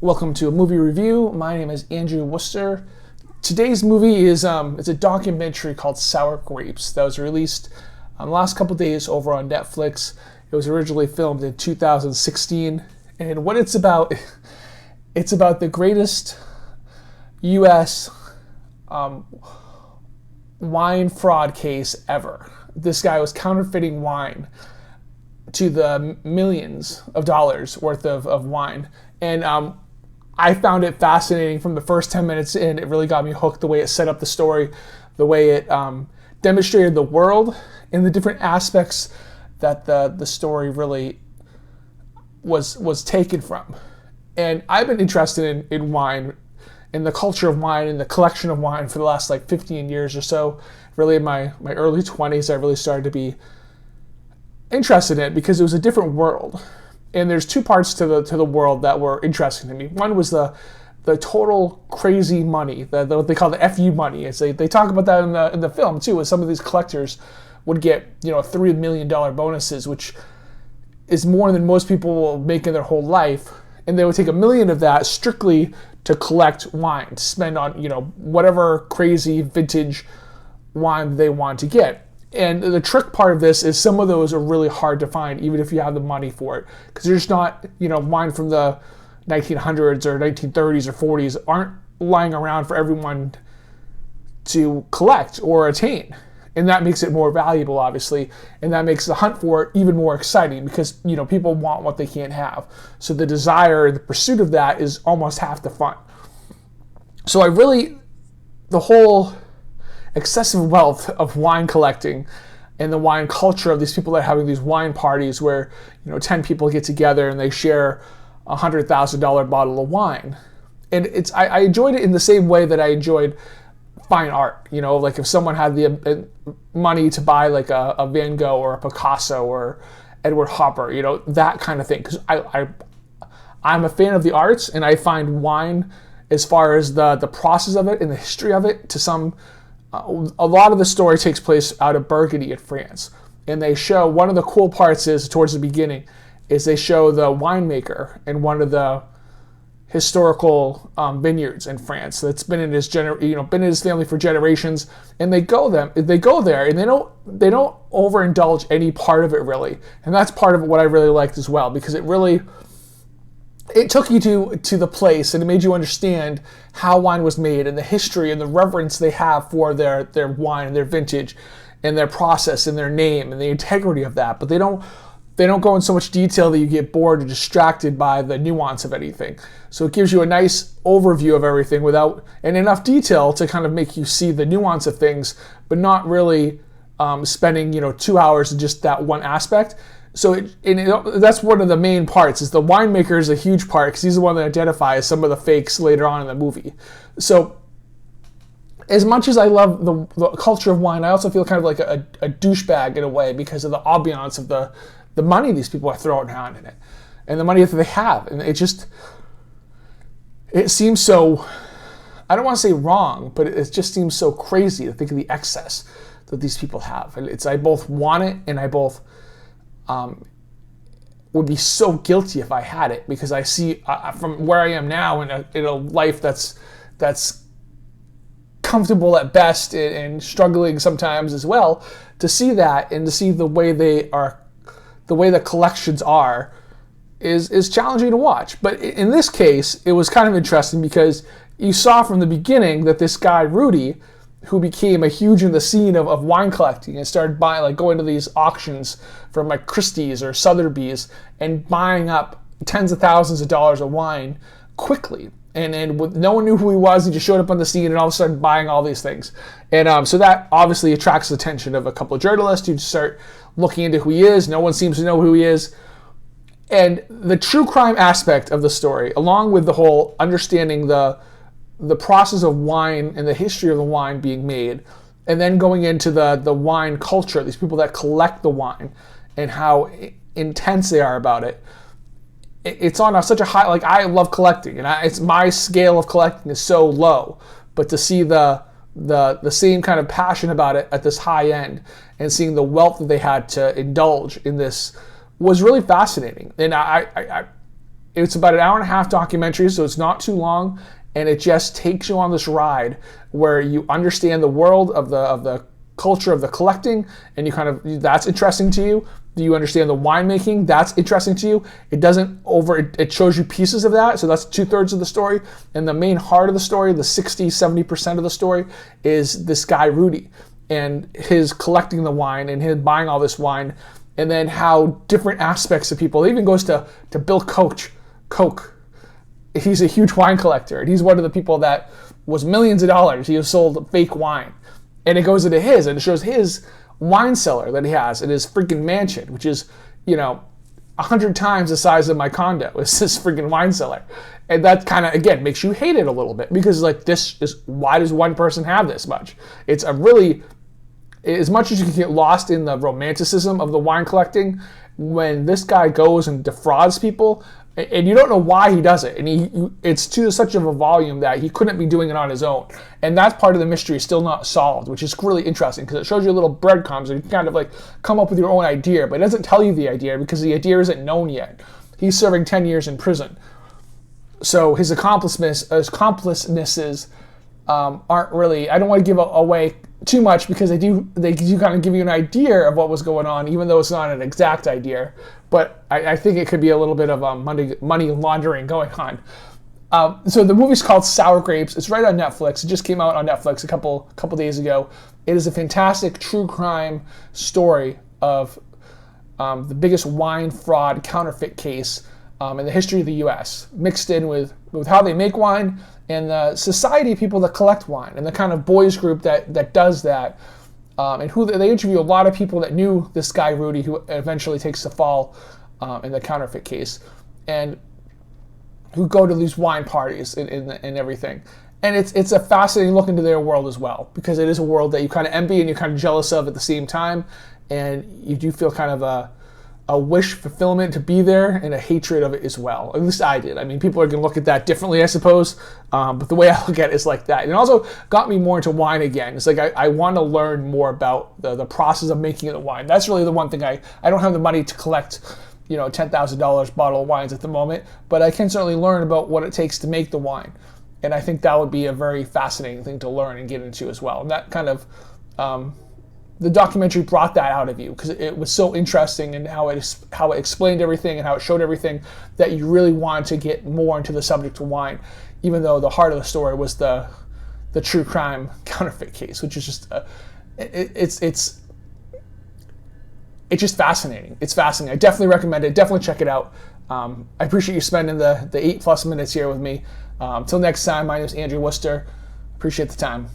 Welcome to a movie review. My name is Andrew Worcester. Today's movie is it's a documentary called Sour Grapes that was released the last couple days over on Netflix. It was originally filmed in 2016, and what it's about the greatest U.S. Wine fraud case ever. This guy was counterfeiting wine to the millions of dollars worth of wine, and I found it fascinating from the first 10 minutes in. It really got me hooked, the way it set up the story, the way it demonstrated the world and the different aspects that the story really was taken from. And I've been interested in wine, in the culture of wine, and the collection of wine for the last 15 years or so. Really in my early 20s, I really started to be interested in it because it was a different world. And there's two parts to the world that were interesting to me. One was the total crazy money, what they call the FU money. They talk about that in the film too, as some of these collectors would get $3 million bonuses, which is more than most people will make in their whole life. And they would take $1 million of that strictly to collect wine, to spend on whatever crazy vintage wine they want to get. And the trick part of this is some of those are really hard to find, even if you have the money for it, because there's not, wine from the 1900s or 1930s or 40s aren't lying around for everyone to collect or attain. And that makes it more valuable, obviously, and that makes the hunt for it even more exciting because, people want what they can't have. So the desire, the pursuit of that is almost half the fun. So the whole excessive wealth of wine collecting and the wine culture of these people that are having these wine parties where 10 people get together and they share a $100,000 bottle of wine. And I enjoyed it in the same way that I enjoyed fine art. If someone had the money to buy a Van Gogh or a Picasso or Edward Hopper, that kind of thing. Because I'm a fan of the arts, and I find wine, as far as the process of it and the history of it, a lot of the story takes place out of Burgundy in France. And they show, one of the cool parts is, towards the beginning, is they show the winemaker in one of the historical vineyards in France that's been in his family for generations. And they go there and they don't overindulge any part of it really. And that's part of what I really liked as well, because it took you to the place, and it made you understand how wine was made and the history and the reverence they have for their wine and their vintage and their process and their name and the integrity of that. But they don't go in so much detail that you get bored or distracted by the nuance of anything. So it gives you a nice overview of everything and enough detail to kind of make you see the nuance of things, but not really spending 2 hours in just that one aspect. So that's one of the main parts. Is the winemaker is a huge part because he's the one that identifies some of the fakes later on in the movie. So as much as I love the culture of wine, I also feel kind of like a douchebag in a way because of the ambiance of the money these people are throwing around in it and the money that they have. And it seems so, I don't want to say wrong, but it just seems so crazy to think of the excess that these people have. And I both want it, and I both would be so guilty if I had it, because I see from where I am now in a life that's comfortable at best and struggling sometimes as well, to see that and to see the way the collections are is challenging to watch. But in this case, it was kind of interesting because you saw from the beginning that this guy Rudy, who became a huge in the scene of wine collecting and started buying, going to these auctions from Christie's or Sotheby's and buying up tens of thousands of dollars of wine quickly. And no one knew who he was. He just showed up on the scene and all of a sudden buying all these things. And so that obviously attracts the attention of a couple of journalists who start looking into who he is. No one seems to know who he is. And the true crime aspect of the story, along with the whole understanding the process of wine and the history of the wine being made, and then going into the wine culture, these people that collect the wine and how intense they are about it. It's on such a high, I love collecting, and it's my scale of collecting is so low, but to see the same kind of passion about it at this high end and seeing the wealth that they had to indulge in this was really fascinating. And It's about an hour and a half documentary, so it's not too long, and it just takes you on this ride where you understand the world of the culture of the collecting, and you kind of, that's interesting to you. Do you understand the winemaking? That's interesting to you. It shows you pieces of that, so that's 2/3 of the story. And the main heart of the story, the 60-70% of the story, is this guy Rudy and his collecting the wine and his buying all this wine, and then how different aspects of people. It even goes to Bill Koch. He's a huge wine collector, and he's one of the people that was millions of dollars. He has sold fake wine. And it goes into his, and it shows his wine cellar that he has in his freaking mansion, which is, 100 times the size of my condo. It's this freaking wine cellar. And that kind of, again, makes you hate it a little bit, because why does one person have this much? It's a really, as much as you can get lost in the romanticism of the wine collecting, when this guy goes and defrauds people, and you don't know why he does it, and it's to such of a volume that he couldn't be doing it on his own, and that's part of the mystery is still not solved, which is really interesting because it shows you little breadcrumbs and you can kind of like come up with your own idea, but it doesn't tell you the idea because the idea isn't known yet. He's serving 10 years in prison, so his accomplicenesses aren't really. I don't want to give away too much because they do kind of give you an idea of what was going on, even though it's not an exact idea. But I think it could be a little bit of money laundering going on. So the movie's called Sour Grapes. It's right on Netflix. It just came out on Netflix a couple days ago. It is a fantastic true crime story of the biggest wine fraud counterfeit case in the history of the U.S., mixed in with how they make wine and the society of people that collect wine and the kind of boys group that does that. And they interview a lot of people that knew this guy Rudy, who eventually takes the fall in the counterfeit case, and who go to these wine parties and everything. And it's a fascinating look into their world as well, because it is a world that you kind of envy and you're kind of jealous of at the same time, and you do feel kind of a wish fulfillment to be there and a hatred of it as well. At least I did. I mean, people are going to look at that differently, I suppose, but the way I look at it is like that. And it also got me more into wine again. It's like I want to learn more about the process of making the wine. That's really the one thing. I don't have the money to collect, $10,000 bottle of wines at the moment, but I can certainly learn about what it takes to make the wine. And I think that would be a very fascinating thing to learn and get into as well. And that kind of the documentary brought that out of you, because it was so interesting in how it explained everything and how it showed everything, that you really wanted to get more into the subject of wine, even though the heart of the story was the true crime counterfeit case, which is just it's just fascinating. It's fascinating. I definitely recommend it. Definitely check it out. I appreciate you spending the 8+ minutes here with me. Till next time, my name is Andrew Worcester. Appreciate the time.